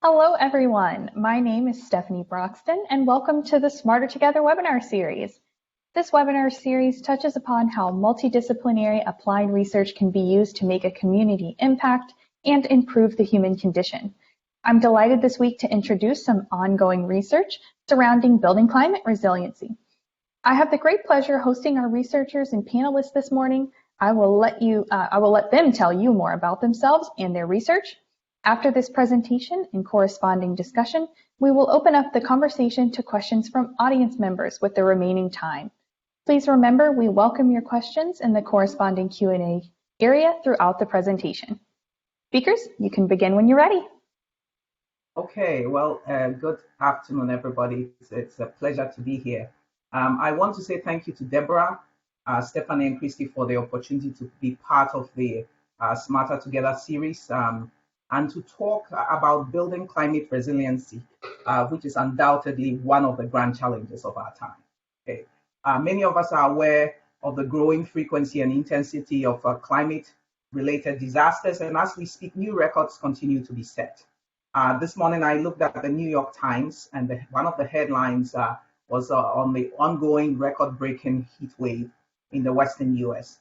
Hello, everyone. My name is Stephanie Broxton, and welcome to the Smarter Together webinar series. This webinar series touches upon how multidisciplinary applied research can be used to make a community impact and improve the human condition. I'm delighted this week to introduce some ongoing research surrounding building climate resiliency. I have the great pleasure hosting our researchers and panelists this morning. I will let them tell you more about themselves and their research. After this presentation and corresponding discussion, we will open up the conversation to questions from audience members with the remaining time. Please remember, we welcome your questions in the corresponding Q&A area throughout the presentation. Speakers, you can begin when you're ready. Okay, well, good afternoon, everybody. It's a pleasure to be here. I want to say thank you to Deborah, Stephanie, and Christy for the opportunity to be part of the Smarter Together series. And to talk about building climate resiliency, which is undoubtedly one of the grand challenges of our time. Okay. Many of us are aware of the growing frequency and intensity of climate-related disasters, and as we speak, new records continue to be set. This morning, I looked at the New York Times, and one of the headlines was on the ongoing record-breaking heat wave in the Western U.S.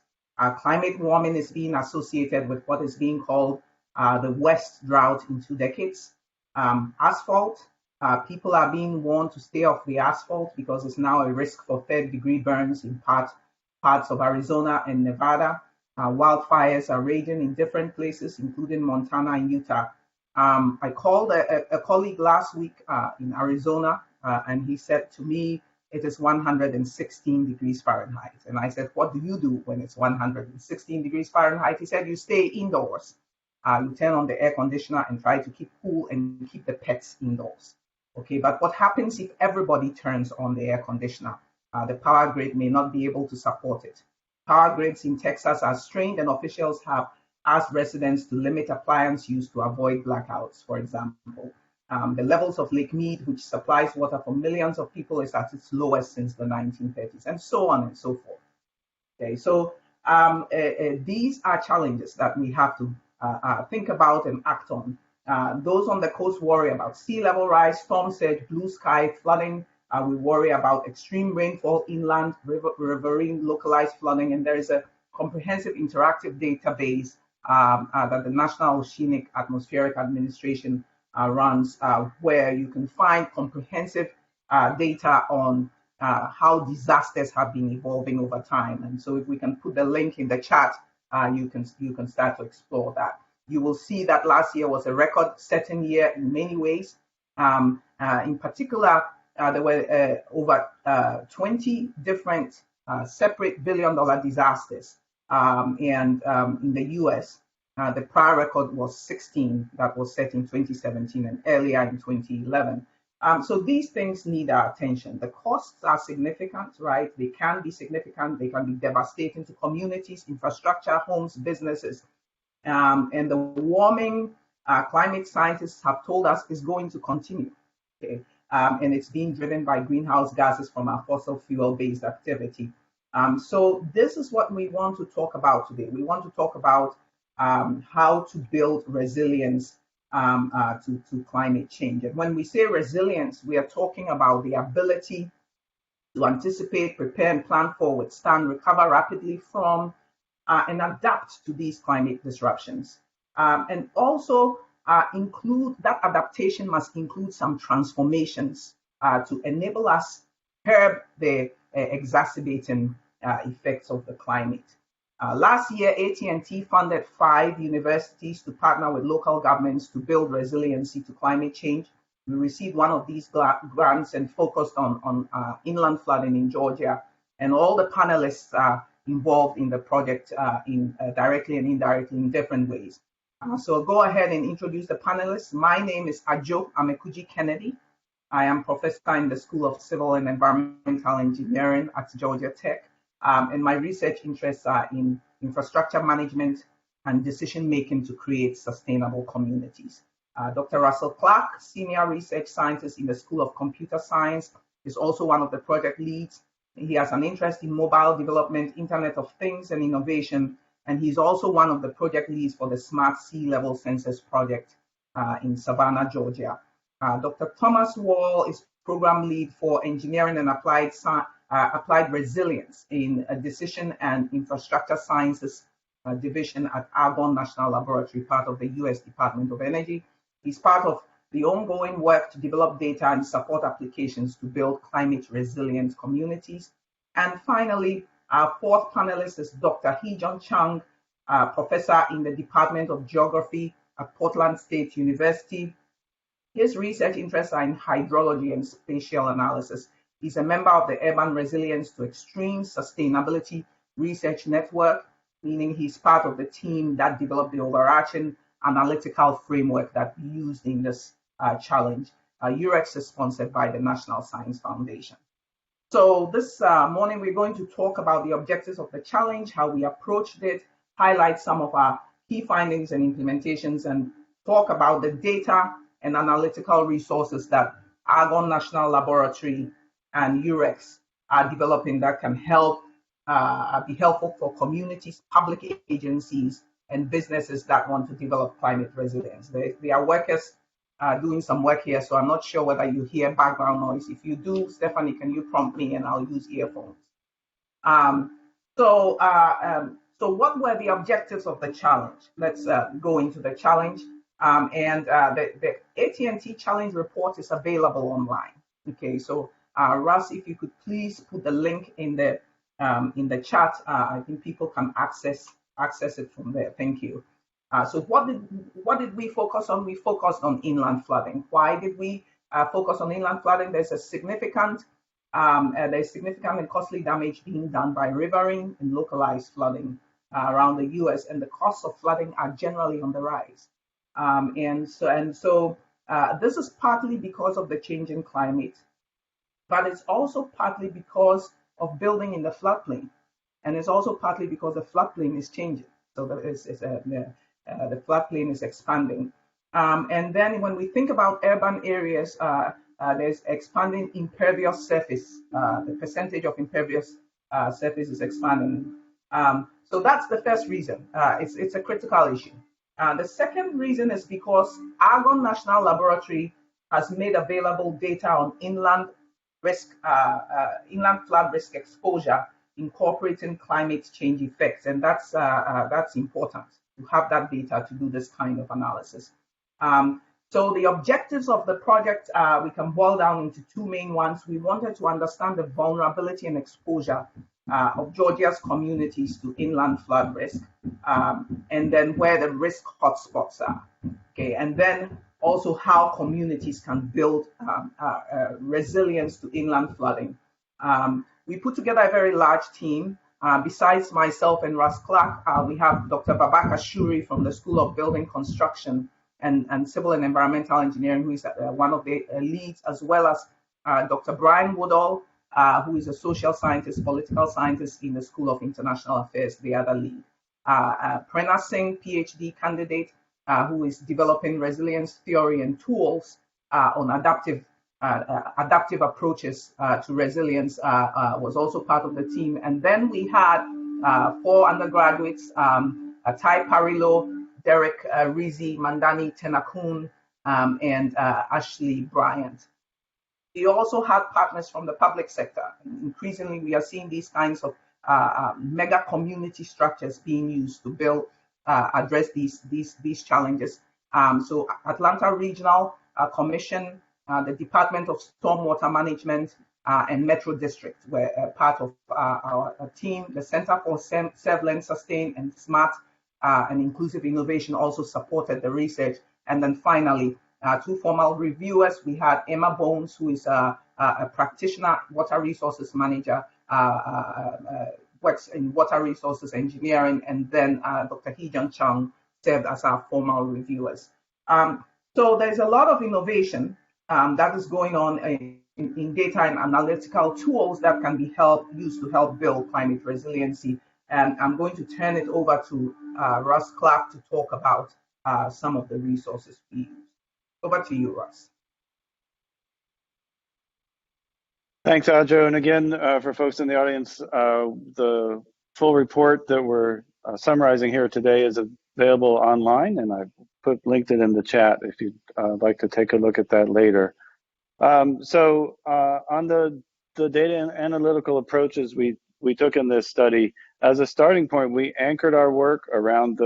Climate warming is being associated with what is being called the West drought in 2 decades. Asphalt, people are being warned to stay off the asphalt because it's now a risk for third-degree burns in parts of Arizona and Nevada. Wildfires are raging in different places, including Montana and Utah. I called a colleague last week in Arizona, and he said to me, it is 116 degrees Fahrenheit. And I said, what do you do when it's 116 degrees Fahrenheit? He said, you stay indoors. You turn on the air conditioner and try to keep cool and keep the pets indoors. Okay, but what happens if everybody turns on the air conditioner? The power grid may not be able to support it. Power grids in Texas are strained, and officials have asked residents to limit appliance use to avoid blackouts, for example. The levels of Lake Mead, which supplies water for millions of people, is at its lowest since the 1930s, and so on and so forth. Okay, so these are challenges that we have to think about and act on. Those on the coast worry about sea level rise, storm surge, blue sky, flooding. We worry about extreme rainfall inland, riverine, localized flooding, and there is a comprehensive interactive database that the National Oceanic Atmospheric Administration runs, where you can find comprehensive data on how disasters have been evolving over time. And so if we can put the link in the chat, you can start to explore that. You will see that last year was a record-setting year in many ways. In particular, there were over 20 different separate billion-dollar disasters. And in the US, the prior record was 16 that was set in 2017 and earlier in 2011. So these things need our attention. The costs are significant, right? They can be significant. They can be devastating to communities, infrastructure, homes, businesses. And the warming, climate scientists have told us, is going to continue. Okay? And it's being driven by greenhouse gases from our fossil fuel-based activity. So this is what we want to talk about today. We want to talk about how to build resilience to climate change. And when we say resilience, we are talking about the ability to anticipate, prepare, and plan for, withstand, recover rapidly from, and adapt to these climate disruptions. And also include that adaptation must include some transformations to enable us to curb the exacerbating effects of the climate. Last year, AT&T funded 5 universities to partner with local governments to build resiliency to climate change. We received one of these grants and focused on inland flooding in Georgia. And all the panelists are involved in the project directly and indirectly in different ways. So I'll go ahead and introduce the panelists. My name is Ajo Amekuji Kennedy. I am professor in the School of Civil and Environmental Engineering at Georgia Tech. And my research interests are in infrastructure management and decision-making to create sustainable communities. Dr. Russell Clark, Senior Research Scientist in the School of Computer Science, is also one of the project leads. He has an interest in mobile development, Internet of Things, and innovation, and he's also one of the project leads for the Smart Sea Level Sensors project in Savannah, Georgia. Dr. Thomas Wall is program lead for engineering and applied resilience in decision and infrastructure sciences division at Argonne National Laboratory, part of the U.S. Department of Energy. He's part of the ongoing work to develop data and support applications to build climate resilient communities. And finally, our fourth panelist is Dr. Hee-Jun Chang, professor in the Department of Geography at Portland State University. His research interests are in hydrology and spatial analysis. He's a member of the Urban Resilience to Extreme Sustainability Research Network, meaning he's part of the team that developed the overarching analytical framework that we used in this challenge. UREX is sponsored by the National Science Foundation. So this morning, we're going to talk about the objectives of the challenge, how we approached it, highlight some of our key findings and implementations, and talk about the data and analytical resources that Argonne National Laboratory and UREX are developing that can help be helpful for communities, public agencies, and businesses that want to develop climate resilience. They are workers doing some work here, so I'm not sure whether you hear background noise. If you do, Stephanie, can you prompt me and I'll use earphones. So what were the objectives of the challenge? Let's go into the challenge. The AT&T challenge report is available online. Okay, so Russ, if you could please put the link in the chat, I think people can access it from there. Thank you. So what did we focus on? We focused on inland flooding. Why did we focus on inland flooding? There's significant and costly damage being done by rivering and localized flooding around the U.S. and the costs of flooding are generally on the rise. So this is partly because of the changing climate, but it's also partly because of building in the floodplain, and it's also partly because the floodplain is changing. So the floodplain is expanding. And then when we think about urban areas, there's expanding impervious surface. The percentage of impervious surface is expanding. So that's the first reason. It's a critical issue. The second reason is because Argonne National Laboratory has made available data on inland flood risk exposure, incorporating climate change effects, and that's important to have that data to do this kind of analysis. So the objectives of the project, we can boil down into two main ones. We wanted to understand the vulnerability and exposure of Georgia's communities to inland flood risk, and then where the risk hotspots are. Okay, and then also how communities can build resilience to inland flooding. We put together a very large team. Besides myself and Russ Clark, we have Dr. Babaka Shuri from the School of Building Construction and Civil and Environmental Engineering, who is one of the leads, as well as Dr. Brian Woodall, who is a social scientist, political scientist in the School of International Affairs, the other lead. Prerna Singh, PhD candidate, who is developing resilience theory and tools on adaptive approaches to resilience, was also part of the team. And then we had 4 undergraduates, Tai Parilo, Derek Rizi, Mandani Tenakun, and Ashley Bryant. We also had partners from the public sector. Increasingly, we are seeing these kinds of mega community structures being used to address these challenges. So Atlanta Regional Commission, the Department of Stormwater Management, and Metro District were part of our team. The Center for Serve, Sustain, and Smart and Inclusive Innovation also supported the research. And then finally, 2 formal reviewers. We had Emma Bones, who is a practitioner, water resources manager, works in water resources engineering, and then Dr. Hee-Jun Chang served as our formal reviewers. So there's a lot of innovation that is going on in data and analytical tools that can be used to help build climate resiliency. And I'm going to turn it over to Russ Clark to talk about some of the resources we use. Over to you, Russ. Thanks, Ajo. And again, for folks in the audience, the full report that we're summarizing here today is available online, and I've linked it in the chat if you'd like to take a look at that later. On the data and analytical approaches we took in this study, as a starting point, we anchored our work around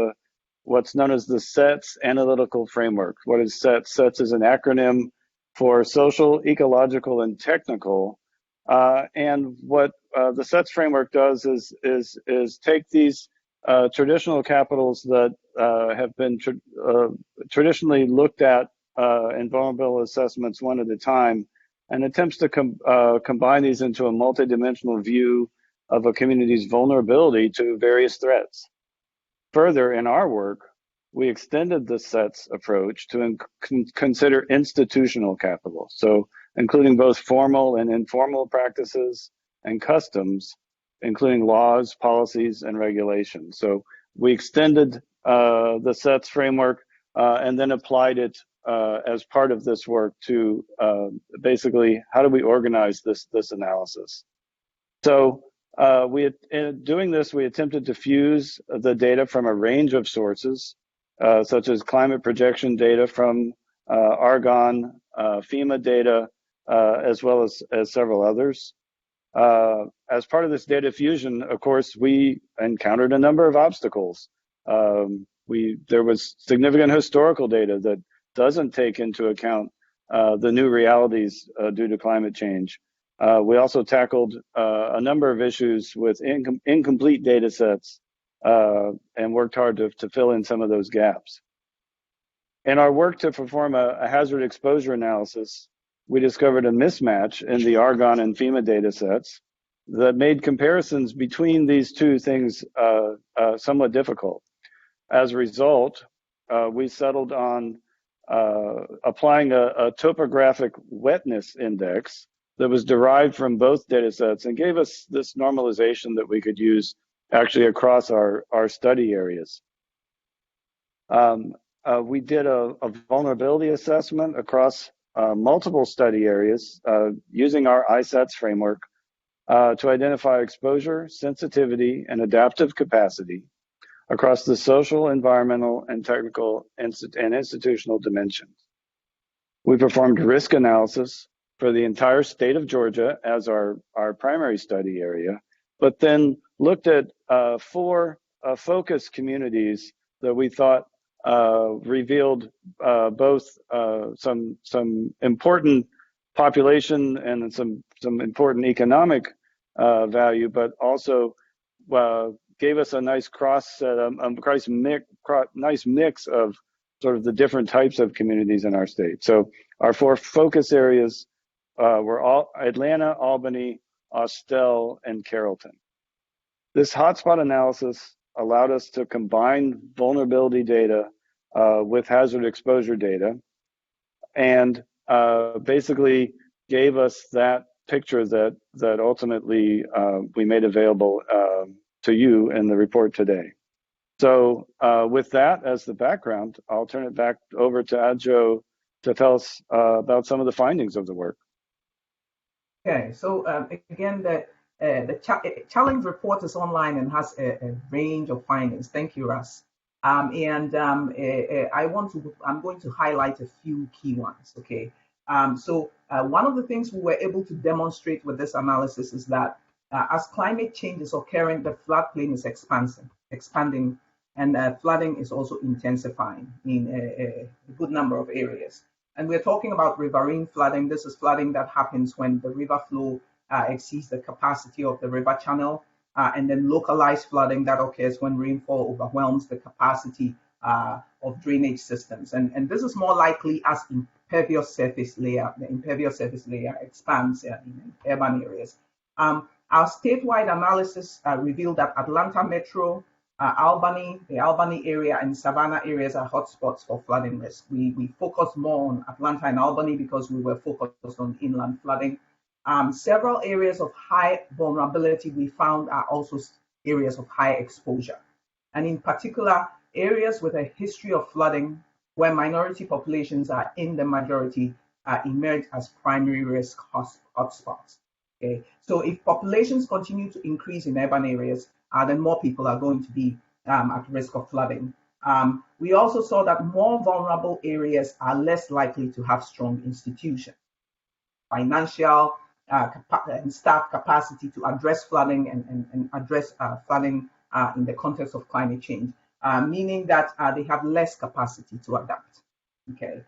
what's known as the SETS analytical framework. What is SETS? SETS is an acronym for social, ecological, and technical. And what the SETS framework does is take these traditional capitals that have been traditionally looked at in vulnerability assessments one at a time, and attempts to combine these into a multidimensional view of a community's vulnerability to various threats. Further, in our work, we extended the SETS approach to consider institutional capital, so including both formal and informal practices and customs, including laws, policies, and regulations. So we extended the SETS framework and then applied it as part of this work to basically how do we organize this analysis. So in doing this, we attempted to fuse the data from a range of sources, such as climate projection data from Argonne, FEMA data, as well as several others. As part of this data fusion, of course, we encountered a number of obstacles. There was significant historical data that doesn't take into account the new realities due to climate change. We also tackled a number of issues with incomplete data sets and worked hard to fill in some of those gaps. In our work to perform a hazard exposure analysis, we discovered a mismatch in the Argonne and FEMA data sets that made comparisons between these two things somewhat difficult. As a result, we settled on applying a topographic wetness index that was derived from both data sets and gave us this normalization that we could use actually across our study areas. We did a vulnerability assessment across multiple study areas using our ISETS framework to identify exposure, sensitivity, and adaptive capacity across the social, environmental, and technical and institutional dimensions. We performed risk analysis for the entire state of Georgia as our primary study area, but then looked at 4 focus communities that we thought revealed both some important population and some important economic value, but also gave us a nice nice mix of sort of the different types of communities in our state. So our 4 focus areas were all Atlanta, Albany, Austell, and Carrollton. This hotspot analysis allowed us to combine vulnerability data with hazard exposure data, and basically gave us that picture that ultimately we made available to you in the report today. So with that as the background, I'll turn it back over to Adjo to tell us about some of the findings of the work. Okay, so again, the challenge report is online and has a range of findings. Thank you, Russ. I'm going to highlight a few key ones. Okay, so one of the things we were able to demonstrate with this analysis is that as climate change is occurring, the floodplain is expanding, and flooding is also intensifying in a good number of areas. And we're talking about riverine flooding. This is flooding that happens when the river flow exceeds the capacity of the river channel, and then localized flooding that occurs when rainfall overwhelms the capacity of drainage systems. And this is more likely as the impervious surface layer expands in urban areas. Our statewide analysis revealed that Atlanta Metro, the Albany area, and Savannah areas are hotspots for flooding risk. We focused more on Atlanta and Albany because we were focused on inland flooding. Several areas of high vulnerability we found are also areas of high exposure. And in particular, areas with a history of flooding where minority populations are in the majority emerge as primary risk hotspots. Okay, so if populations continue to increase in urban areas, then more people are going to be at risk of flooding. We also saw that more vulnerable areas are less likely to have strong institutions, financial and staff capacity to address flooding and address flooding in the context of climate change, meaning that they have less capacity to adapt. Okay.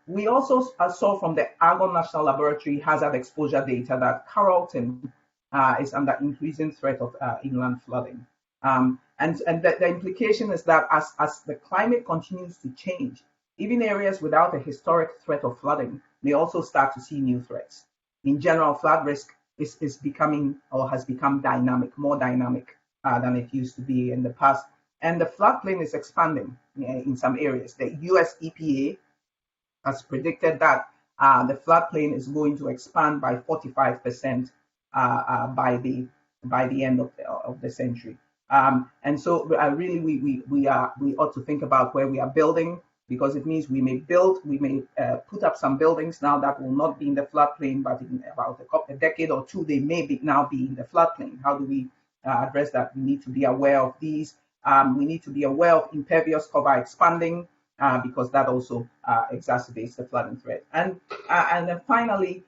We also saw from the Argonne National Laboratory hazard exposure data that Carrollton is under increasing threat of inland flooding. And the implication is that as the climate continues to change, even areas without a historic threat of flooding may also start to see new threats. In general, flood risk is becoming or has become dynamic, more dynamic than it used to be in the past. And the floodplain is expanding in some areas. The US EPA has predicted that the floodplain is going to expand by 45% by the end of the century. And so really we ought to think about where we are building, because it means we may put up some buildings now that will not be in the floodplain, but in about a decade or two, they may now be in the floodplain. How do we address that? We need to be aware of these. We need to be aware of impervious cover expanding, because that also exacerbates the flooding threat. And then finally,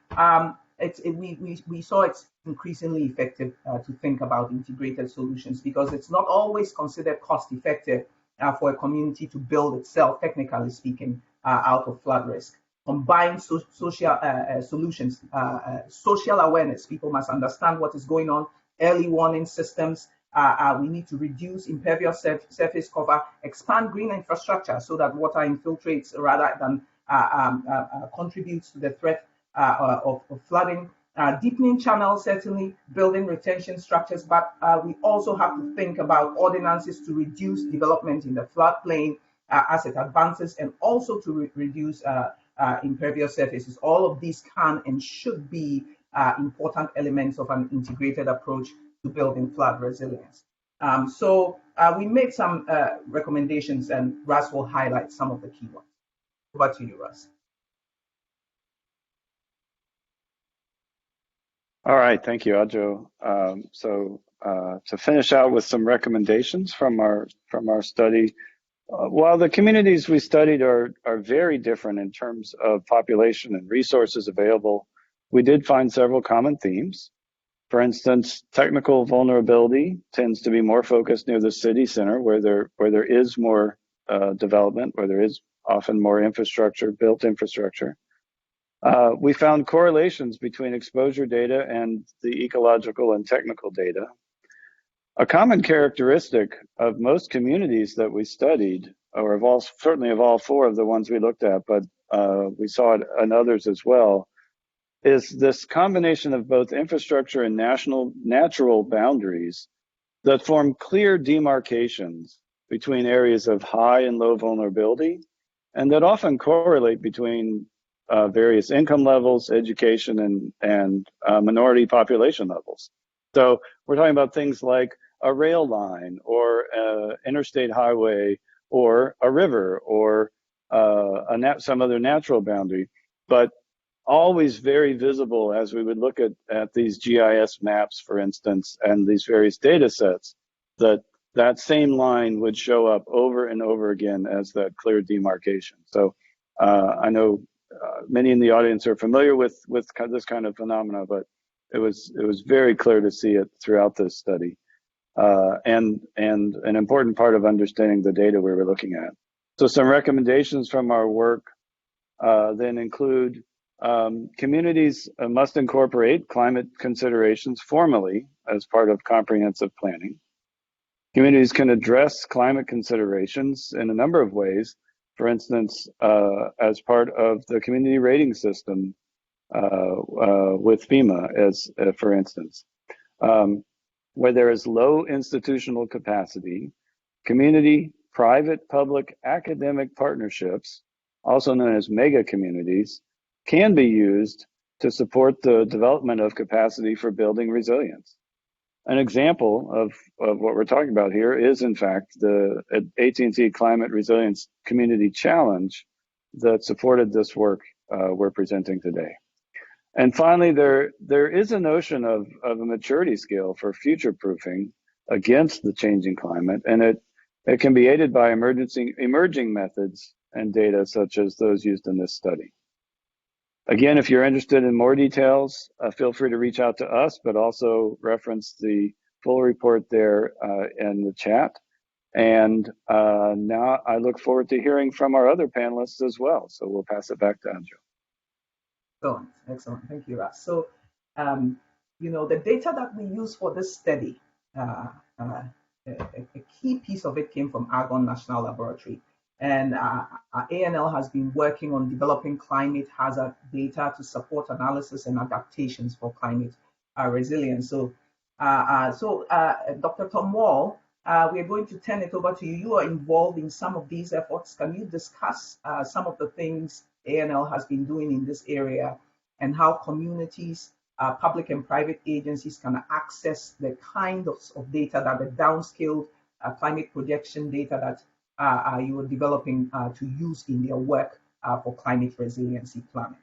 we saw it's increasingly effective to think about integrated solutions, because it's not always considered cost effective for a community to build itself, technically speaking, out of flood risk. Combine social solutions, social awareness. People must understand what is going on, early warning systems. We need to reduce impervious surface cover, expand green infrastructure so that water infiltrates rather than contributes to the threat of flooding. Deepening channels, certainly building retention structures, but we also have to think about ordinances to reduce development in the floodplain as it advances, and also to reduce impervious surfaces. All of these can and should be important elements of an integrated approach to building flood resilience. So we made some recommendations, and Russ will highlight some of the key ones. Over to you, Russ. All right, thank you, Ajo. So to finish out with some recommendations from our study, while the communities we studied are very different in terms of population and resources available, we did find several common themes. For instance, technical vulnerability tends to be more focused near the city center, where there is more development, where there is often more infrastructure, built infrastructure. We found correlations between exposure data and the ecological and technical data. A common characteristic of most communities that we studied, or certainly of all four of the ones we looked at, but we saw it in others as well, is this combination of both infrastructure and natural boundaries that form clear demarcations between areas of high and low vulnerability, and that often correlate between various income levels, education, and minority population levels. So we're talking about things like a rail line, or an interstate highway, or a river, or some other natural boundary, but always very visible as we would look at these GIS maps, for instance, and these various data sets, that same line would show up over and over again as that clear demarcation. So I know many in the audience are familiar with this kind of phenomena, but it was very clear to see it throughout this study, and an important part of understanding the data we were looking at. So some recommendations from our work then include communities must incorporate climate considerations formally as part of comprehensive planning. Communities can address climate considerations in a number of ways. For instance, as part of the community rating system with FEMA, for instance, where there is low institutional capacity, community, private, public, academic partnerships, also known as mega communities, can be used to support the development of capacity for building resilience. An example of what we're talking about here is, in fact, the AT&T Climate Resilience Community Challenge that supported this work we're presenting today. And finally, there is a notion of a maturity scale for future proofing against the changing climate, and It can be aided by emerging methods and data such as those used in this study. Again, if you're interested in more details, feel free to reach out to us, but also reference the full report there in the chat. And now I look forward to hearing from our other panelists as well. So we'll pass it back to Anjo. Excellent. Thank you, Ras. So, the data that we use for this study, a key piece of it came from Argonne National Laboratory. And ANL has been working on developing climate hazard data to support analysis and adaptations for climate resilience. So, Dr. Tom Wall, we are going to turn it over to you. You are involved in some of these efforts. Can you discuss some of the things ANL has been doing in this area and how communities, public and private agencies can access the kind of data that the downscaled climate projection data that you are developing to use in their work for climate resiliency planning?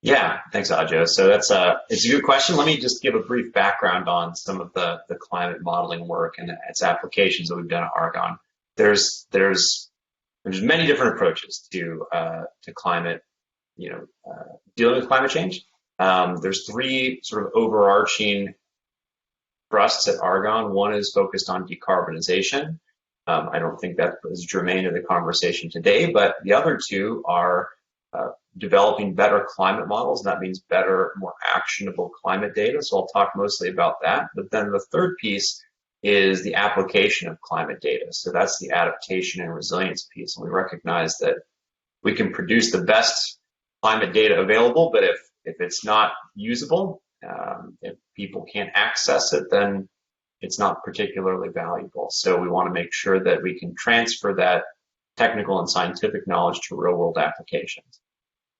Yeah, thanks, Ajo. So it's a good question. Let me just give a brief background on some of the climate modeling work and its applications that we've done at Argonne. There's many different approaches to climate, dealing with climate change. There's three sort of overarching thrusts at Argonne. One is focused on decarbonization. I don't think that is germane to the conversation today, but the other two are developing better climate models. That means better, more actionable climate data. So I'll talk mostly about that. But then the third piece is the application of climate data. So that's the adaptation and resilience piece. And we recognize that we can produce the best climate data available, but if it's not usable, if people can't access it, then it's not particularly valuable. So we want to make sure that we can transfer that technical and scientific knowledge to real world applications.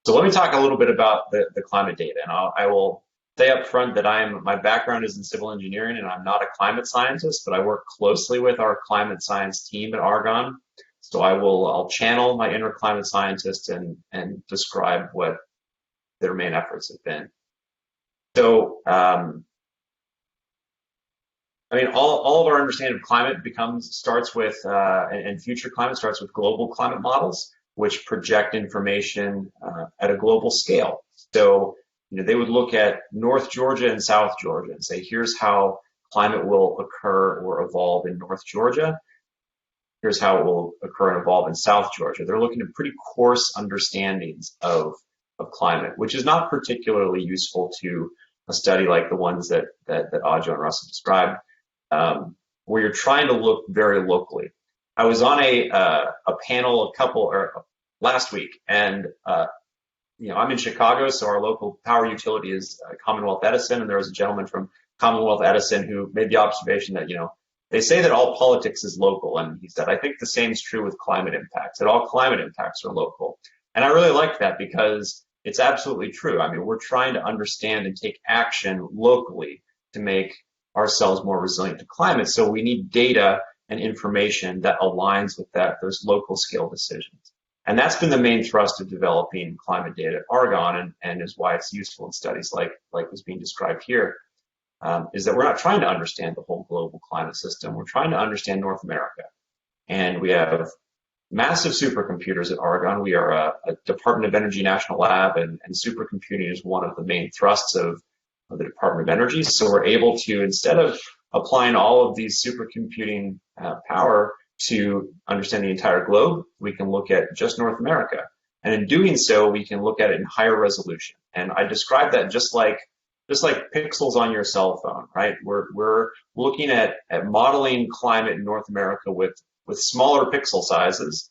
So let me talk a little bit about the climate data. And I will say up front that my background is in civil engineering and I'm not a climate scientist, but I work closely with our climate science team at Argonne. So I'll channel my inner climate scientist and describe what their main efforts have been. So, all of our understanding of climate starts with, and future climate starts with global climate models, which project information at a global scale. So, they would look at North Georgia and South Georgia and say, here's how climate will occur or evolve in North Georgia. Here's how it will occur and evolve in South Georgia. They're looking at pretty coarse understandings of climate, which is not particularly useful to a study like the ones that Ajo and Russell described, where you're trying to look very locally. I was on a panel last week, and I'm in Chicago, so our local power utility is Commonwealth Edison, and there was a gentleman from Commonwealth Edison who made the observation that they say that all politics is local, and he said, I think the same is true with climate impacts, that all climate impacts are local. And I really like that because it's absolutely true. We're trying to understand and take action locally to make ourselves more resilient to climate. So we need data and information that aligns with those local scale decisions. And that's been the main thrust of developing climate data at Argonne and is why it's useful in studies like was being described here, is that we're not trying to understand the whole global climate system. We're trying to understand North America. And we have massive supercomputers at Argonne. We are a Department of Energy national lab, and supercomputing is one of the main thrusts of the Department of Energy. So we're able to, instead of applying all of these supercomputing power to understand the entire globe, we can look at just North America. And in doing so, we can look at it in higher resolution. And I describe that just like pixels on your cell phone, right? We're looking at modeling climate in North America with smaller pixel sizes,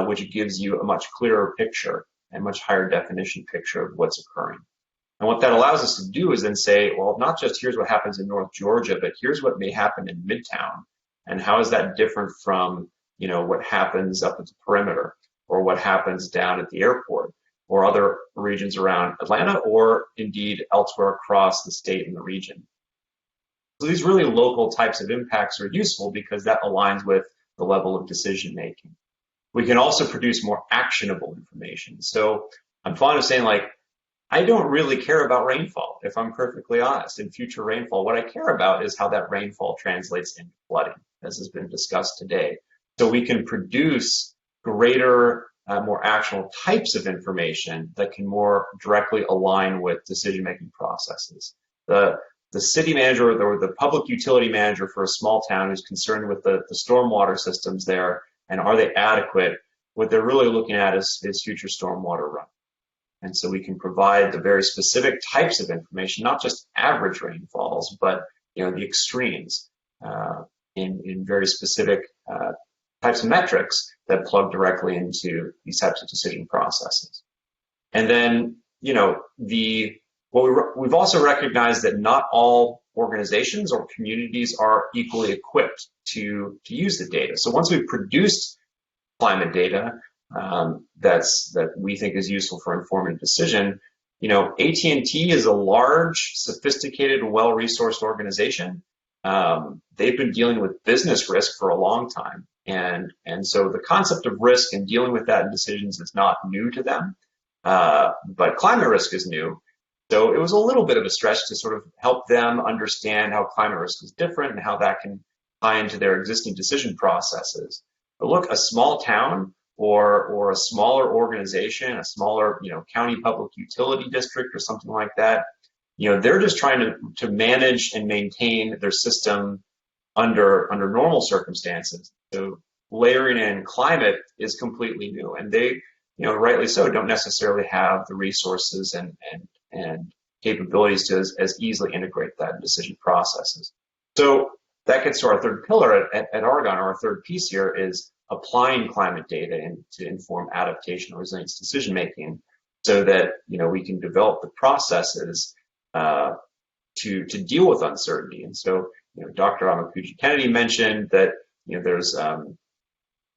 which gives you a much clearer picture and much higher definition picture of what's occurring. And what that allows us to do is then say, well, not just here's what happens in North Georgia, but here's what may happen in Midtown. And how is that different from, what happens up at the perimeter, or what happens down at the airport, or other regions around Atlanta, or indeed elsewhere across the state and the region. So these really local types of impacts are useful because that aligns with the level of decision making. We can also produce more actionable information. So I'm fond of saying, I don't really care about rainfall, if I'm perfectly honest, in future rainfall. What I care about is how that rainfall translates into flooding. as has been discussed today. So we can produce greater, more actionable types of information that can more directly align with decision-making processes. The city manager or the public utility manager for a small town who's concerned with the stormwater systems there and are they adequate, what they're really looking at is future stormwater run. And so we can provide the very specific types of information, not just average rainfalls, but the extremes in very specific types of metrics that plug directly into these types of decision processes. And then, we've also recognized that not all organizations or communities are equally equipped to use the data. So once we've produced climate data that we think is useful for informing decision, AT&T is a large, sophisticated, well-resourced organization. They've been dealing with business risk for a long time. And so the concept of risk and dealing with that in decisions is not new to them, but climate risk is new. So it was a little bit of a stretch to sort of help them understand how climate risk is different and how that can tie into their existing decision processes. But look, a small town or a smaller organization, a smaller county public utility district or something like that, they're just trying to manage and maintain their system under normal circumstances. So layering in climate is completely new, and they, rightly so, don't necessarily have the resources and capabilities to as easily integrate that in decision processes. So that gets to our third pillar at Argonne. Our third piece here is applying climate data to inform adaptation and resilience decision making, so that we can develop the processes to deal with uncertainty. And so Dr. Amakuji Kennedy mentioned that there's a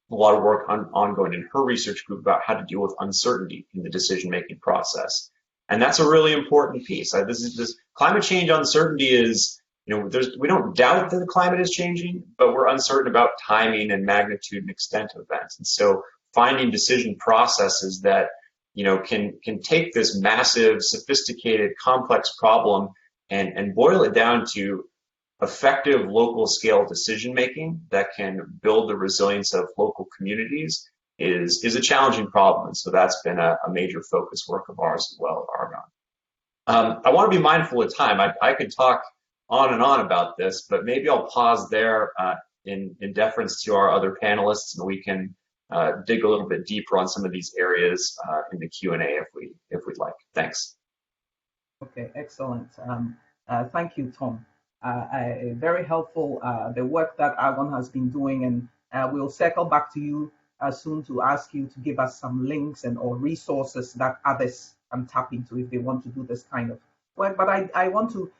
lot of work ongoing in her research group about how to deal with uncertainty in the decision-making process. And that's a really important piece. This climate change uncertainty is, we don't doubt that the climate is changing, but we're uncertain about timing and magnitude and extent of events. And so finding decision processes that, can take this massive, sophisticated, complex problem and boil it down to effective local scale decision making that can build the resilience of local communities is a challenging problem. And so that's been a major focus work of ours as well at Argonne. I want to be mindful of time. I could talk on and on about this, but maybe I'll pause there in deference to our other panelists, and we can dig a little bit deeper on some of these areas in the Q&A if we'd like. Thanks. Okay, excellent. Thank you, Tom. Very helpful, the work that Argonne has been doing, and we'll circle back to you soon to ask you to give us some links or resources that others can tap into if they want to do this kind of work. But I want to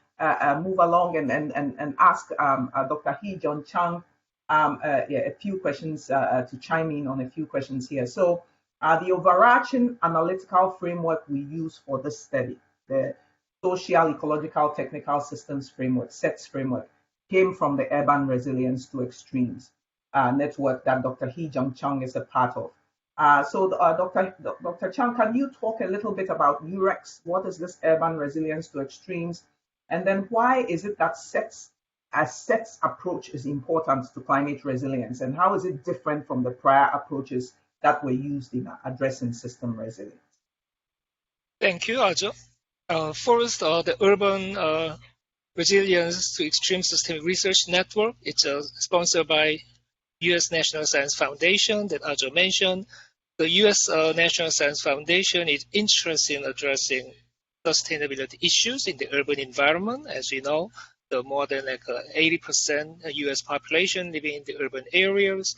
move along and ask Dr. Hee-Jun Chang a few questions to chime in on a few questions here. So the overarching analytical framework we use for this study, the Social, Ecological, Technical Systems Framework, SETS framework, came from the Urban Resilience to Extremes network that Dr. Hee-Jun Chang is a part of. So Dr. Chang, can you talk a little bit about UREX? What is this Urban Resilience to Extremes? And then why is it that SETS approach is important to climate resilience, and how is it different from the prior approaches that were used in addressing system resilience? Thank you, Ajo. First, the Urban Resilience to Extreme Systemic Research Network. It's sponsored by U.S. National Science Foundation that Ajo mentioned. The U.S. National Science Foundation is interested in addressing sustainability issues in the urban environment. As we know, the more than 80% U.S. population living in the urban areas.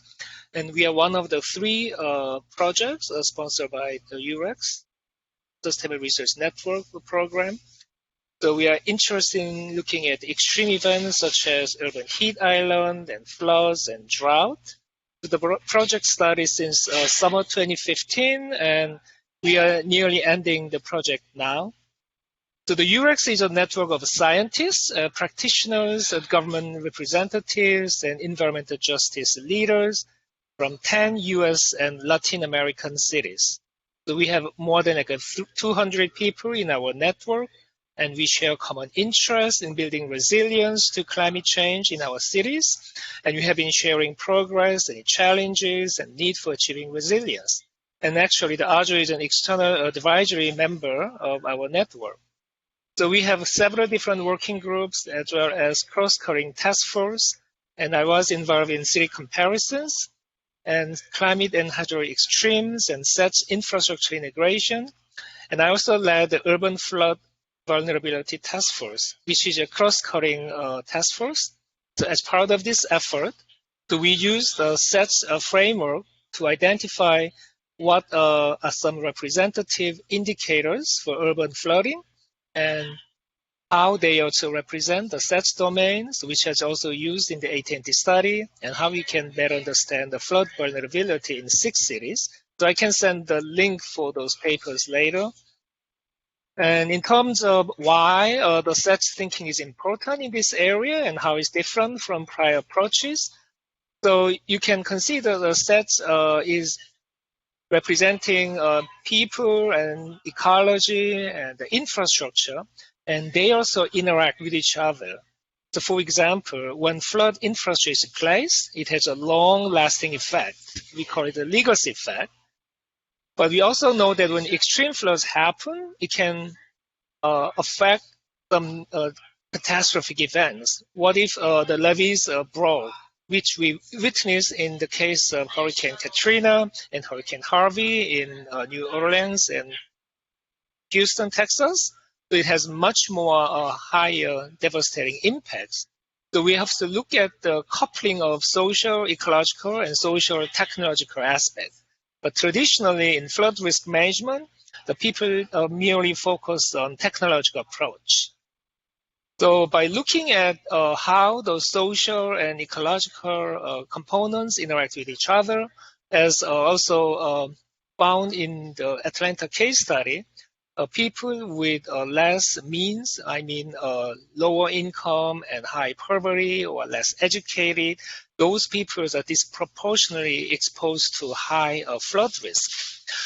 And we are one of the three projects sponsored by the UREX, Systemic Research Network program. So we are interested in looking at extreme events such as urban heat island and floods and drought. So the project started since summer 2015, and we are nearly ending the project now. So the UREX is a network of scientists, practitioners, government representatives, and environmental justice leaders from 10 US and Latin American cities. So we have more than 200 people in our network, and we share common interests in building resilience to climate change in our cities, and we have been sharing progress and challenges and need for achieving resilience. And actually, the AJO is an external advisory member of our network. So we have several different working groups as well as cross-cutting task force, and I was involved in city comparisons and climate and hydro extremes and SETS infrastructure integration. And I also led the Urban Flood Vulnerability Task Force, which is a cross-cutting task force. So as part of this effort, so we use the SETS framework to identify what are some representative indicators for urban flooding and how they also represent the SETS domains, which has also used in the AT&T study, and how we can better understand the flood vulnerability in 6 cities. So I can send the link for those papers later. And in terms of why the SETS thinking is important in this area and how it's different from prior approaches, so you can consider the SETS is representing people and ecology and the infrastructure, and they also interact with each other. So for example, when flood infrastructure is in place, it has a long-lasting effect. We call it a legacy effect. But we also know that when extreme floods happen, it can affect some catastrophic events. What if the levees broke, which we witnessed in the case of Hurricane Katrina and Hurricane Harvey in New Orleans and Houston, Texas? So it has much more higher devastating impacts. So we have to look at the coupling of social, ecological, and social technological aspects. But traditionally in flood risk management, the people merely focus on technological approach. So by looking at how those social and ecological components interact with each other, as also found in the Atlanta case study, people with less means, I mean lower income and high poverty or less educated, those people are disproportionately exposed to high flood risk.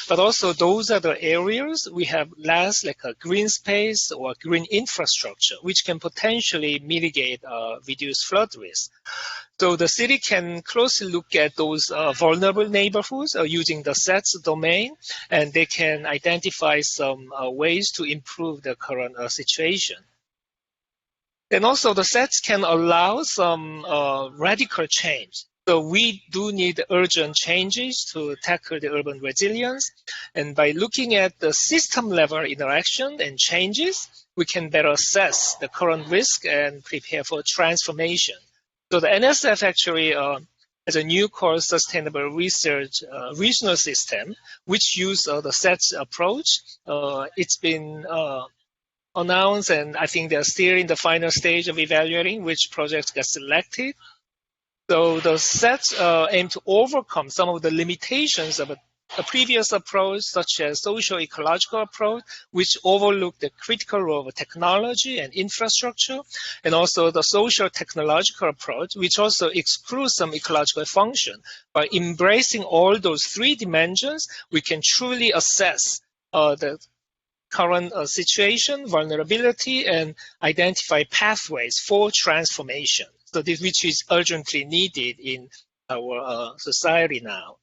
But also those are the areas we have less like a green space or green infrastructure, which can potentially mitigate reduce flood risk. So the city can closely look at those vulnerable neighborhoods using the SETS domain, and they can identify some ways to improve the current situation. And also the SETS can allow some radical change. So we do need urgent changes to tackle the urban resilience. And by looking at the system level interaction and changes, we can better assess the current risk and prepare for transformation. So the NSF actually has a new course, Sustainable Research Regional System, which uses the SETS approach. It's been announced, and I think they're still in the final stage of evaluating which projects get selected. So the SETS aim to overcome some of the limitations of a previous approach, such as socio-ecological approach, which overlooked the critical role of technology and infrastructure, and also the social-technological approach, which also excludes some ecological function. By embracing all those 3 dimensions, we can truly assess the current situation, vulnerability, and identify pathways for transformation. So this, which is urgently needed in our society now.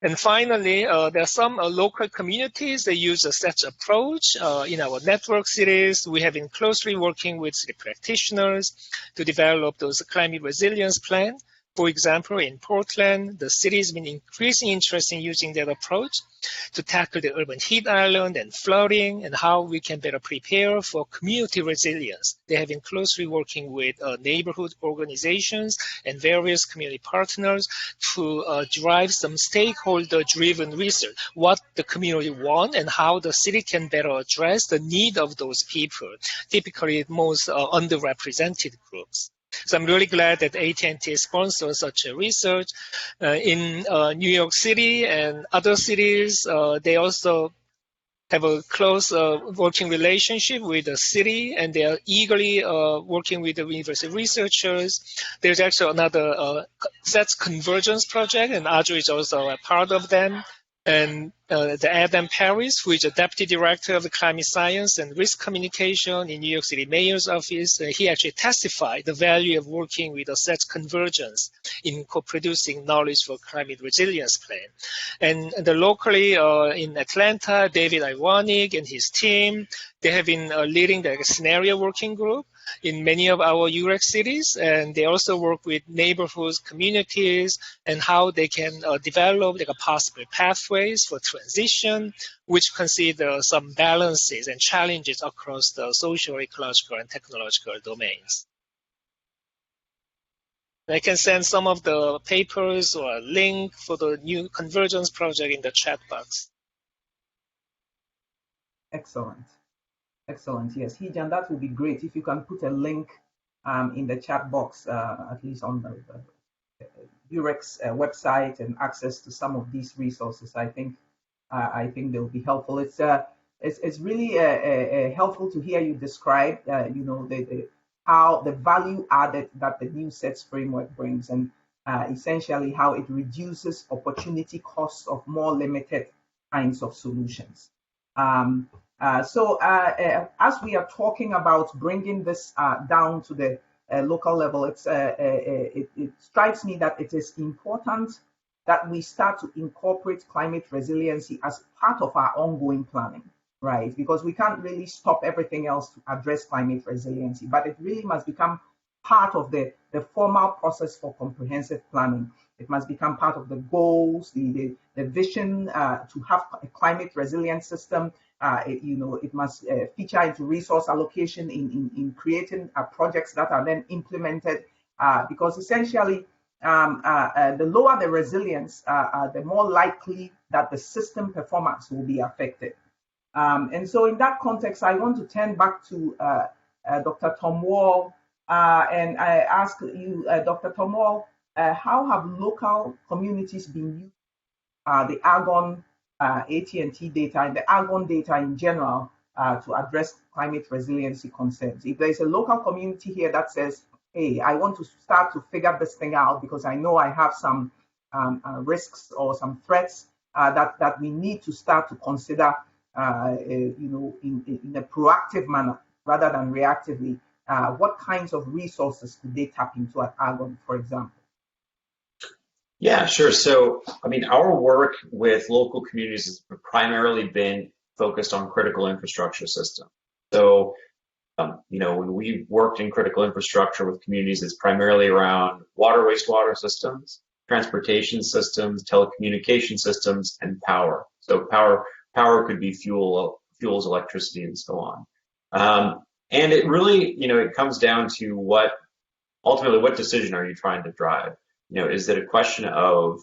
And finally, there are some local communities that use a SETS approach. In our network cities, we have been closely working with city practitioners to develop those climate resilience plans. For example, in Portland, the city has been increasing interest in using that approach to tackle the urban heat island and flooding and how we can better prepare for community resilience. They have been closely working with neighborhood organizations and various community partners to drive some stakeholder-driven research, what the community wants and how the city can better address the need of those people, typically most underrepresented groups. So I'm really glad that AT&T sponsors such a research. In New York City and other cities, they also have a close working relationship with the city, and they are eagerly working with the university researchers. There's actually another SETS convergence project, and AJO is also a part of them. And the Adam Paris, who is the Deputy Director of the Climate Science and Risk Communication in New York City Mayor's Office, he actually testified the value of working with such convergence in co-producing knowledge for climate resilience plan. And locally in Atlanta, David Iwanik and his team, they have been leading the scenario working group in many of our UREC cities, and they also work with neighborhoods, communities, and how they can develop possible pathways for transition, which consider some balances and challenges across the social, ecological, and technological domains. I can send some of the papers or a link for the new convergence project in the chat box. Excellent. Excellent. Yes, Hejan, that would be great if you can put a link in the chat box, at least on the UREC's website, and access to some of these resources. I think they'll be helpful. It's really helpful to hear you describe, how the value added that the new SETS framework brings, and essentially how it reduces opportunity costs of more limited kinds of solutions. So as we are talking about bringing this down to the local level, it strikes me that it is important that we start to incorporate climate resiliency as part of our ongoing planning, right? Because we can't really stop everything else to address climate resiliency, but it really must become part of the formal process for comprehensive planning. It must become part of the goals, the vision to have a climate resilient system. It must feature into resource allocation in creating projects that are then implemented, because essentially the lower the resilience, the more likely that the system performance will be affected. And so in that context, I want to turn back to Dr. Tom Wall, and I ask you, Dr. Tom Wall, how have local communities been using the Argonne AT&T data and the Argonne data in general to address climate resiliency concerns? If there's a local community here that says, hey, I want to start to figure this thing out because I know I have some risks or some threats that we need to start to consider, in a proactive manner rather than reactively, what kinds of resources could they tap into at Argonne, for example? Yeah, sure. So, I mean, our work with local communities has primarily been focused on critical infrastructure systems. So, when we worked in critical infrastructure with communities, it's primarily around water, wastewater systems, transportation systems, telecommunication systems, and power. So power could be fuels, electricity, and so on. And it really, it comes down to ultimately what decision are you trying to drive? Is it a question of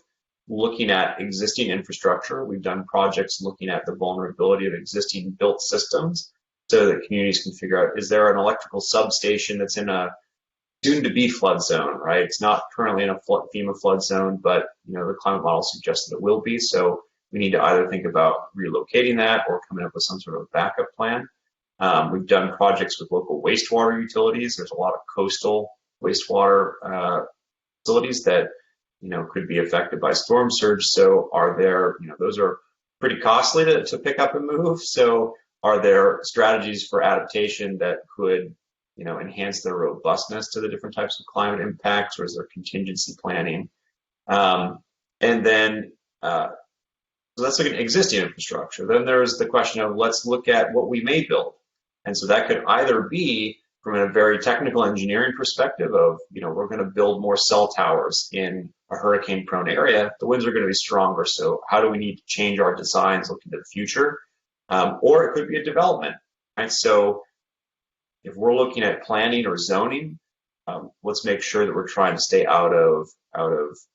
looking at existing infrastructure? We've done projects looking at the vulnerability of existing built systems so that communities can figure out, is there an electrical substation that's in a soon-to-be flood zone, right? It's not currently in a FEMA flood zone, but the climate model suggests that it will be. So we need to either think about relocating that or coming up with some sort of backup plan. We've done projects with local wastewater utilities. There's a lot of coastal wastewater facilities that could be affected by storm surge. So are there, those are pretty costly to pick up and move. So are there strategies for adaptation that could enhance their robustness to the different types of climate impacts, or is there contingency planning? And then so let's look at existing infrastructure. Then there's the question of let's look at what we may build. And so that could either be from a very technical engineering perspective of, we're going to build more cell towers in a hurricane-prone area. The winds are going to be stronger, so how do we need to change our designs looking to the future? Or it could be a development, right? So if we're looking at planning or zoning, let's make sure that we're trying to stay out of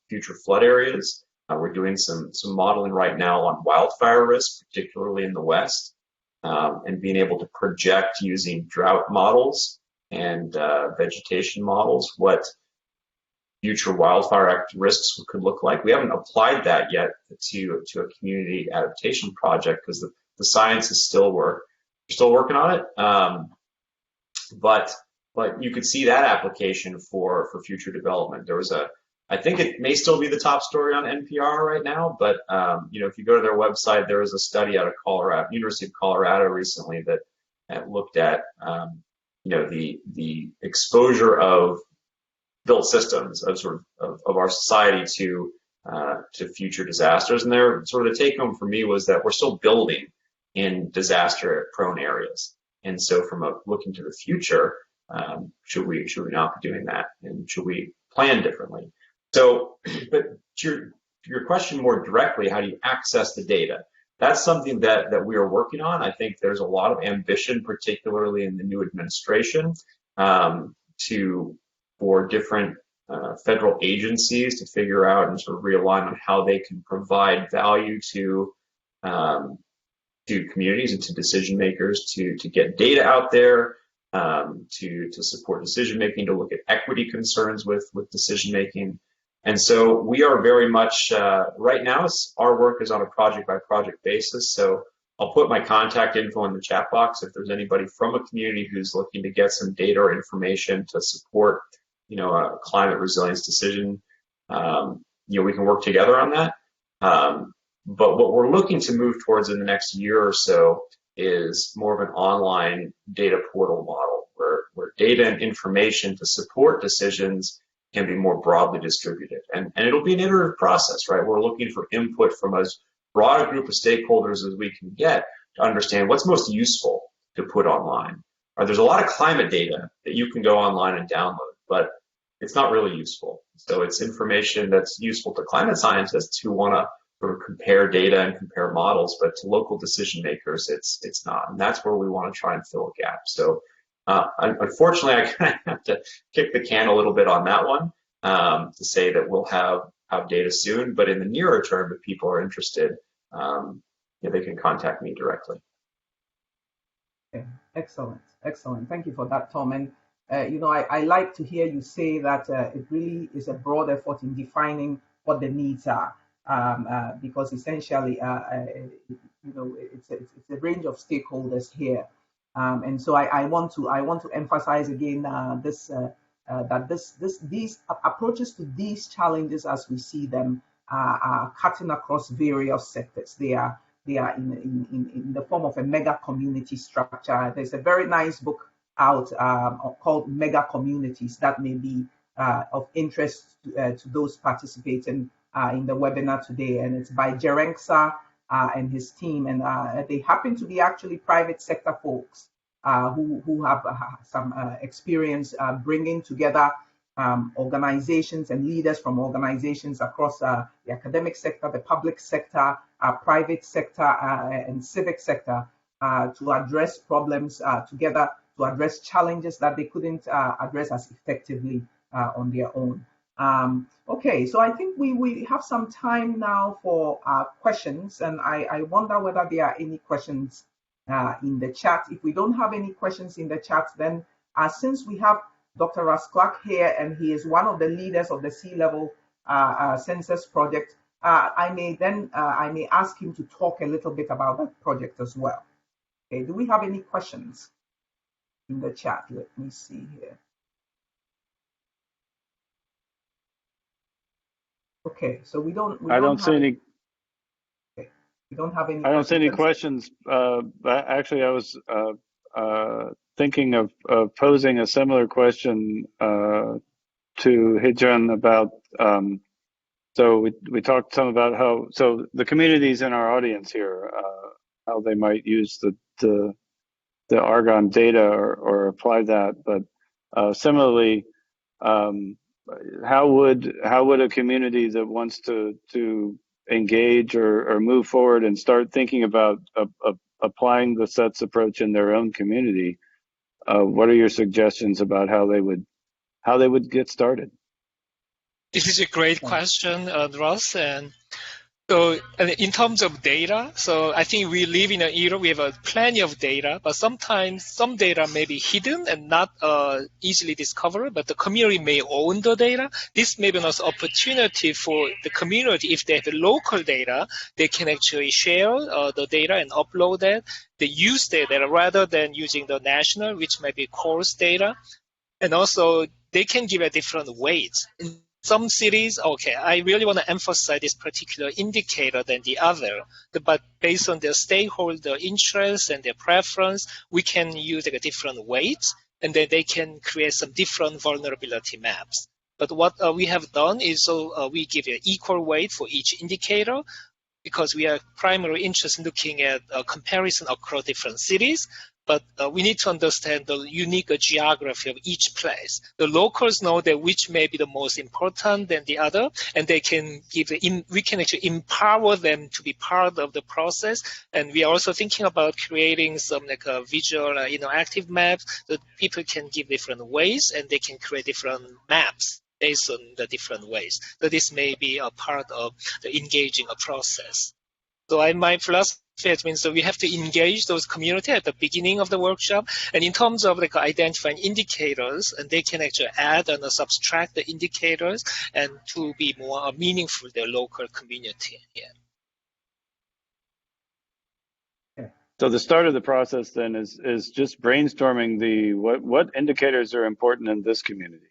future flood areas. We're doing some modeling right now on wildfire risk, particularly in the West. And being able to project using drought models and vegetation models what future wildfire risks could look like. We haven't applied that yet to a community adaptation project because the science is we're still working on it. But you could see that application for future development. There was a I think it may still be the top story on NPR right now, but if you go to their website, there was a study out of Colorado, University of Colorado recently that looked at the exposure of built systems of our society to future disasters, and their sort of the take home for me was that we're still building in disaster-prone areas, and so from looking to the future, should we not be doing that, and should we plan differently? So, but to your question more directly, how do you access the data? That's something that we are working on. I think there's a lot of ambition, particularly in the new administration, for different federal agencies to figure out and sort of realign on how they can provide value to communities and to decision makers to get data out there, to support decision making, to look at equity concerns with decision making. And so we are very much, right now, our work is on a project by project basis. So I'll put my contact info in the chat box if there's anybody from a community who's looking to get some data or information to support, a climate resilience decision. We can work together on that. But what we're looking to move towards in the next year or so is more of an online data portal model where data and information to support decisions can be more broadly distributed. And it'll be an iterative process, right? We're looking for input from as broad a group of stakeholders as we can get to understand what's most useful to put online. There's a lot of climate data that you can go online and download, but it's not really useful. So it's information that's useful to climate scientists who want to sort of compare data and compare models, but to local decision makers, it's not. And that's where we want to try and fill a gap. So unfortunately, I kind of have to kick the can a little bit on that one to say that we'll have data soon. But in the nearer term, if people are interested, they can contact me directly. Okay. Excellent. Thank you for that, Tom. And I like to hear you say that it really is a broad effort in defining what the needs are, because essentially, it's a range of stakeholders here. And so I want to emphasize again that these approaches to these challenges as we see them are cutting across various sectors. They are in the form of a mega community structure. There's a very nice book out called Mega Communities that may be of interest to those participating in the webinar today, and it's by Jerenksa and his team, and they happen to be actually private sector folks who have some experience bringing together organizations and leaders from organizations across the academic sector, the public sector, private sector, and civic sector to address problems together, to address challenges that they couldn't address as effectively on their own. Okay, so I think we have some time now for questions, and I wonder whether there are any questions in the chat. If we don't have any questions in the chat, then since we have Dr. Russ Clark here, and he is one of the leaders of the Sea Level Census Project, I may ask him to talk a little bit about that project as well. Okay, do we have any questions in the chat? Let me see here. Okay, so we don't see any. Okay, we don't have any. I don't see any questions. Actually, I was thinking of posing a similar question to Hijun about. So we talked some about how the communities in our audience here, how they might use the Argonne data or apply that, but similarly. How would a community that wants to engage or move forward and start thinking about applying the SETS approach in their own community? What are your suggestions about how they would get started? This is a great question, Ross. And so in terms of data, so I think we live in an era we have plenty of data, but sometimes some data may be hidden and not easily discovered, but the community may own the data. This may be an opportunity for the community. If they have local data, they can actually share the data and upload that. They use the data rather than using the national, which might be coarse data. And also, they can give a different weight. some cities, okay, I really want to emphasize this particular indicator than the other, but based on their stakeholder interests and their preference, we can use like a different weights, and then they can create some different vulnerability maps. But what we have done is we give an equal weight for each indicator, because we are primarily interested in looking at a comparison across different cities. But we need to understand the unique geography of each place. The locals know that which may be the most important than the other, and they can we can actually empower them to be part of the process. And we are also thinking about creating some like a visual interactive maps that people can give different ways, and they can create different maps based on the different ways. So this may be a part of the engaging a process. So my philosophy has been, so we have to engage those community at the beginning of the workshop. And in terms of like identifying indicators, and they can actually add and subtract the indicators and to be more meaningful to their local community. Yeah. So the start of the process then is just brainstorming what indicators are important in this community.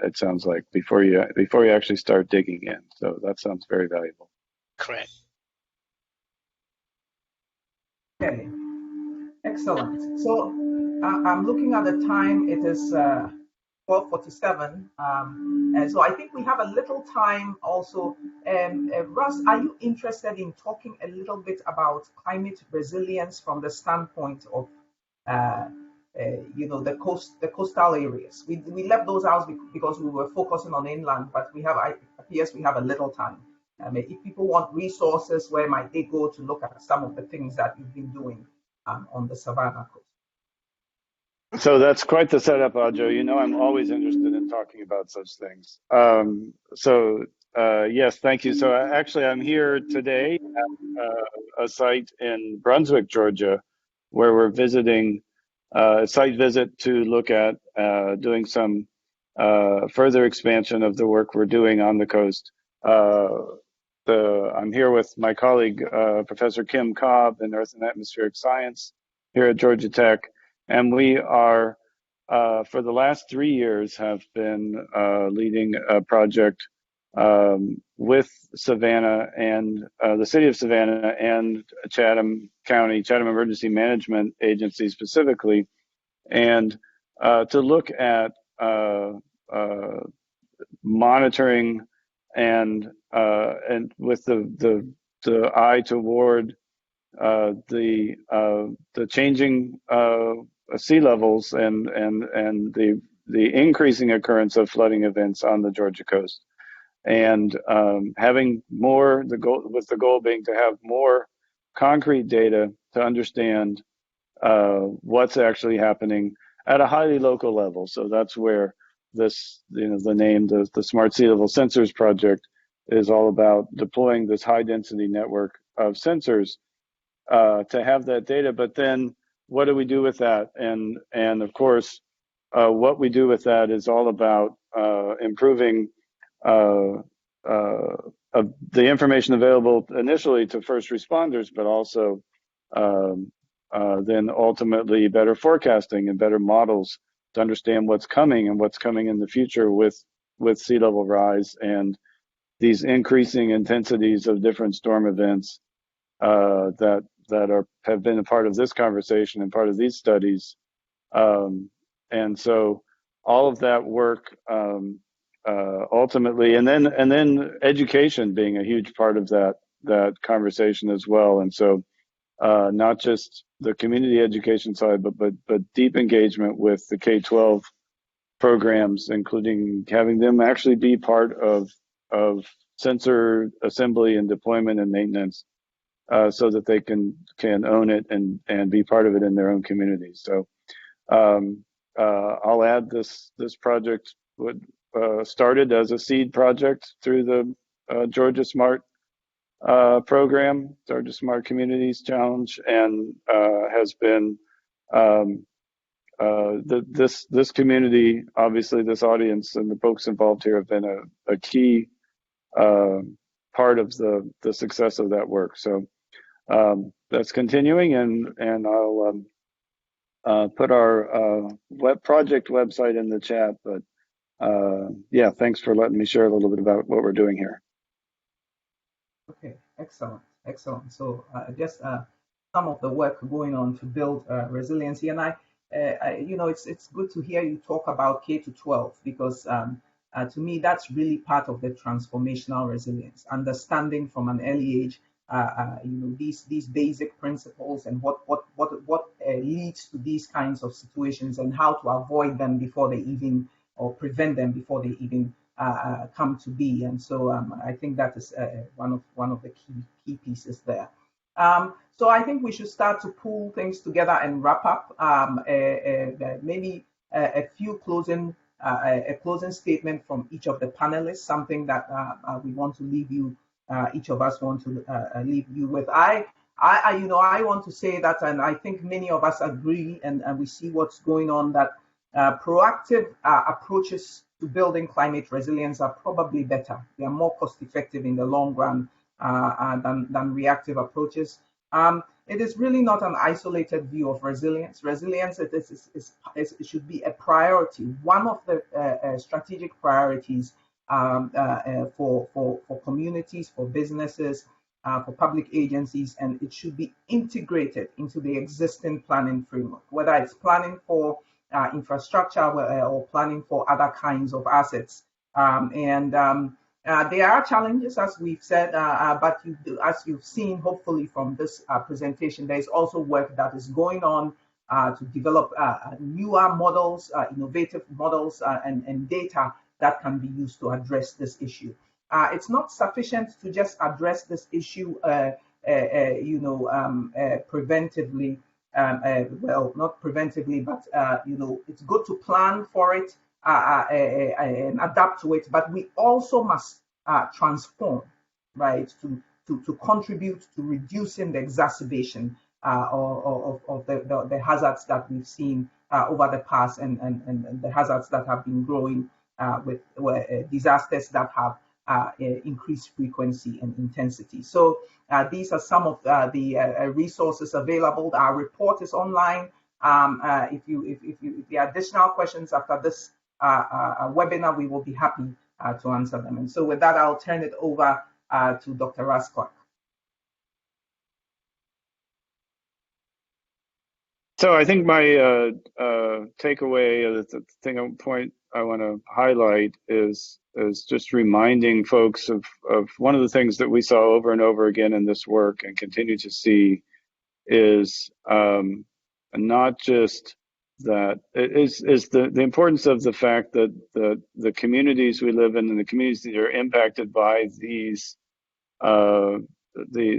It sounds like before you actually start digging in. So that sounds very valuable. Correct. Okay, excellent. So I'm looking at the time. It is 12:47, and so I think we have a little time also. Russ, are you interested in talking a little bit about climate resilience from the standpoint of the coastal areas? We left those out because we were focusing on inland, but it appears we have a little time. If people want resources, where might they go to look at some of the things that you've been doing on the Savannah coast? So that's quite the setup, Ajo. You know, I'm always interested in talking about such things. Yes, thank you. So actually, I'm here today at a site in Brunswick, Georgia, where we're visiting a site visit to look at doing some further expansion of the work we're doing on the coast. I'm here with my colleague, Professor Kim Cobb in Earth and Atmospheric Science here at Georgia Tech. And we are, for the last 3 years, have been leading a project with Savannah and the city of Savannah and Chatham County, Chatham Emergency Management Agency specifically, and to look at monitoring and with the eye toward the changing sea levels and the increasing occurrence of flooding events on the Georgia coast, and having more the goal being to have more concrete data to understand what's actually happening at a highly local level. So that's where this, the name, the Smart Sea Level Sensors Project is all about, deploying this high density network of sensors to have that data. But then what do we do with that? And of course, what we do with that is all about improving the information available initially to first responders, but also then ultimately better forecasting and better models to understand what's coming and what's coming in the future with sea level rise and these increasing intensities of different storm events that have been a part of this conversation and part of these studies. And so all of that work ultimately, and then education being a huge part of that conversation as well. And so not just the community education side, but deep engagement with the K-12 programs, including having them actually be part of sensor assembly and deployment and maintenance, so that they can own it and be part of it in their own communities. So I'll add this project started as a seed project through the Georgia Smart program, Georgia Smart Communities Challenge, and has been this community, obviously this audience and the folks involved here have been a key part of the success of that work. So that's continuing, and I'll put our project website in the chat, but Yeah, thanks for letting me share a little bit about what we're doing here. Okay, excellent, excellent. So just some of the work going on to build resiliency, and it's good to hear you talk about K to 12 because to me that's really part of the transformational resilience, understanding from an early age, these basic principles and what leads to these kinds of situations and how to avoid them before they even or prevent them before they even come to be. And so I think that is one of the key pieces there. So I think we should start to pull things together and wrap up. Maybe a few closing a closing statement from each of the panelists, something that we want to leave you, each of us want to leave you with. I want to say that, and I think many of us agree, and we see what's going on, that proactive approaches to building climate resilience are probably better. They are more cost effective in the long run than reactive approaches. It is really not an isolated view of resilience. Resilience it should be a priority, one of the strategic priorities for communities, for businesses, for public agencies, and it should be integrated into the existing planning framework, whether it's planning for infrastructure or planning for other kinds of assets. There are challenges, as we've said, but as you've seen, hopefully from this presentation, there is also work that is going on to develop newer models, innovative models, and data that can be used to address this issue. It's not sufficient to just address this issue, preventively. Well, not preventively, but it's good to plan for it and adapt to it. But we also must transform, right, to contribute to reducing the exacerbation of the hazards that we've seen over the past, and the hazards that have been growing with disasters that have increased frequency and intensity. So these are some of the resources available. Our report is online. If there are additional questions after this webinar, we will be happy to answer them. And so with that, I'll turn it over to Dr. Rascott. So I think my takeaway, the point I want to highlight is just reminding folks of one of the things that we saw over and over again in this work and continue to see is not just that, is the importance of the fact that the communities we live in and the communities that are impacted by these the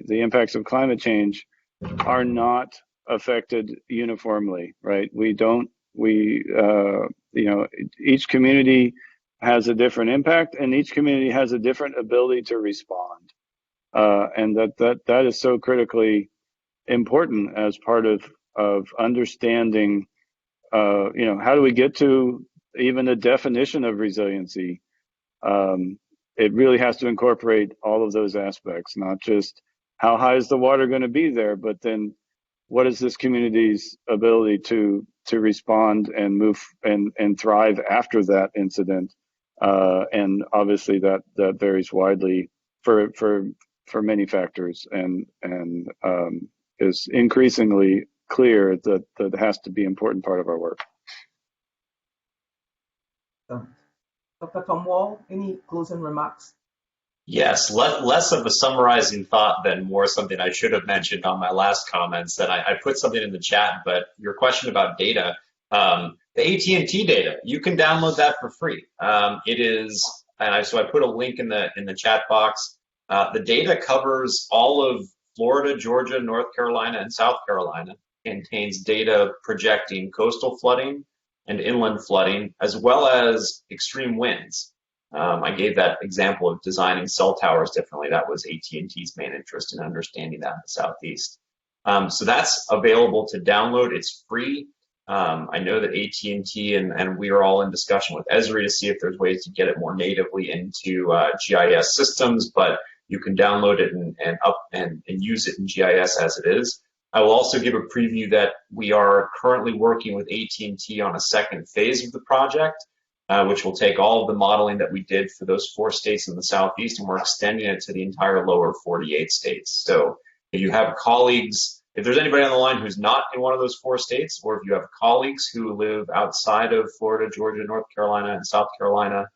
impacts of climate change are not affected uniformly, right? Each community has a different impact, and each community has a different ability to respond, and that is so critically important as part of understanding. How do we get to even a definition of resiliency? It really has to incorporate all of those aspects, not just how high is the water going to be there, but then what is this community's ability to respond and move and thrive after that incident? And obviously that varies widely for many factors, and is increasingly clear that has to be an important part of our work. Dr. Tom Wall, any closing remarks? Yes, less of a summarizing thought than more something I should have mentioned on my last comments. That I put something in the chat, but your question about data, the AT&T data, you can download that for free. It is, so I put a link in the chat box. The data covers all of Florida, Georgia, North Carolina, and South Carolina. Contains data projecting coastal flooding and inland flooding, as well as extreme winds. I gave that example of designing cell towers differently. That was AT&T's main interest in understanding that in the Southeast. So that's available to download. It's free. I know that AT&T and we are all in discussion with Esri to see if there's ways to get it more natively into GIS systems, but you can download it and use it in GIS as it is. I will also give a preview that we are currently working with AT&T on a second phase of the project. which will take all of the modeling that we did for those 4 states in the Southeast, and we're extending it to the entire lower 48 states. So if you have colleagues, if there's anybody on the line who's not in one of those 4 states, or if you have colleagues who live outside of Florida, Georgia, North Carolina, and South Carolina,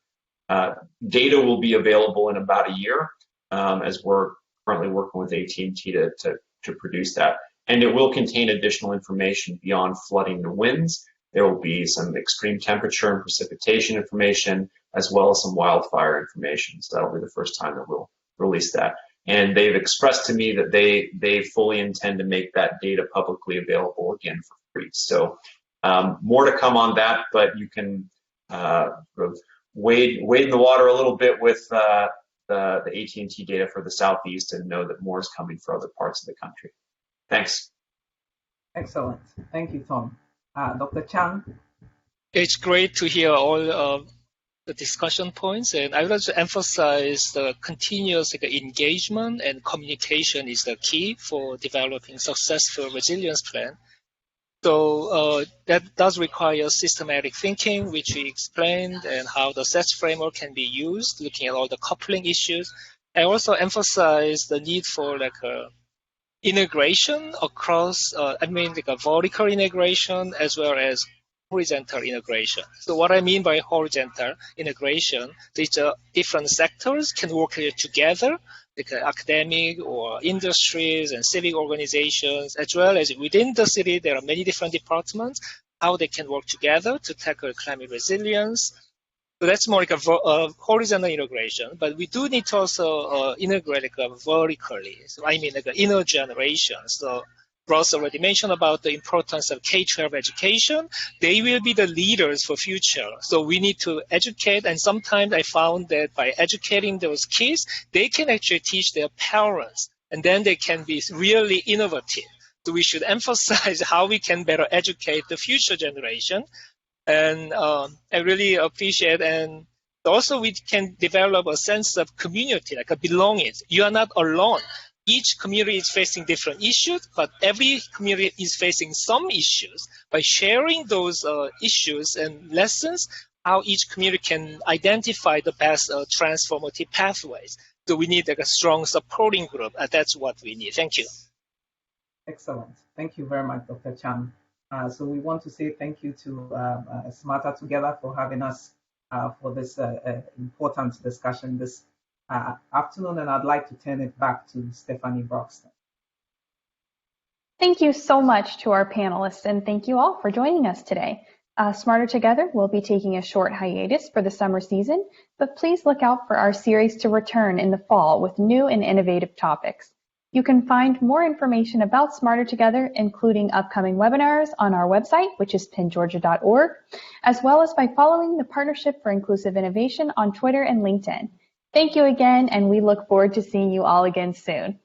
data will be available in about a year, as we're currently working with AT&T to produce that. And it will contain additional information beyond flooding and winds. There will be some extreme temperature and precipitation information, as well as some wildfire information. So that'll be the first time that we'll release that. And they've expressed to me that they fully intend to make that data publicly available again for free. So more to come on that, but you can sort of wade in the water a little bit with the AT&T data for the Southeast and know that more is coming for other parts of the country. Thanks. Excellent. Thank you, Tom. Dr. Chang? It's great to hear all the discussion points, and I would like to emphasize the continuous engagement and communication is the key for developing successful resilience plan. So that does require systematic thinking, which we explained, and how the SETS framework can be used, looking at all the coupling issues. I also emphasize the need for integration across, a vertical integration as well as horizontal integration. So what I mean by horizontal integration is different sectors can work together, like academic or industries and civic organizations, as well as within the city, there are many different departments, how they can work together to tackle climate resilience. So that's more like a horizontal integration, but we do need to also integrate vertically. So I mean inner generation. So Ross already mentioned about the importance of K-12 education. They will be the leaders for future. So we need to educate, and sometimes I found that by educating those kids, they can actually teach their parents, and then they can be really innovative. So we should emphasize how we can better educate the future generation. And I really appreciate, and also we can develop a sense of community, like a belonging. You are not alone. Each community is facing different issues, but every community is facing some issues. By sharing those issues and lessons, how each community can identify the best transformative pathways. So we need a strong supporting group. That's what we need. Thank you. Excellent. Thank you very much, Dr. Chan. So we want to say thank you to Smarter Together for having us for this important discussion this afternoon, and I'd like to turn it back to Stephanie Broxton. Thank you so much to our panelists, and thank you all for joining us today. Smarter Together will be taking a short hiatus for the summer season, but please look out for our series to return in the fall with new and innovative topics. You can find more information about Smarter Together, including upcoming webinars, on our website, which is penngeorgia.org, as well as by following the Partnership for Inclusive Innovation on Twitter and LinkedIn. Thank you again, and we look forward to seeing you all again soon.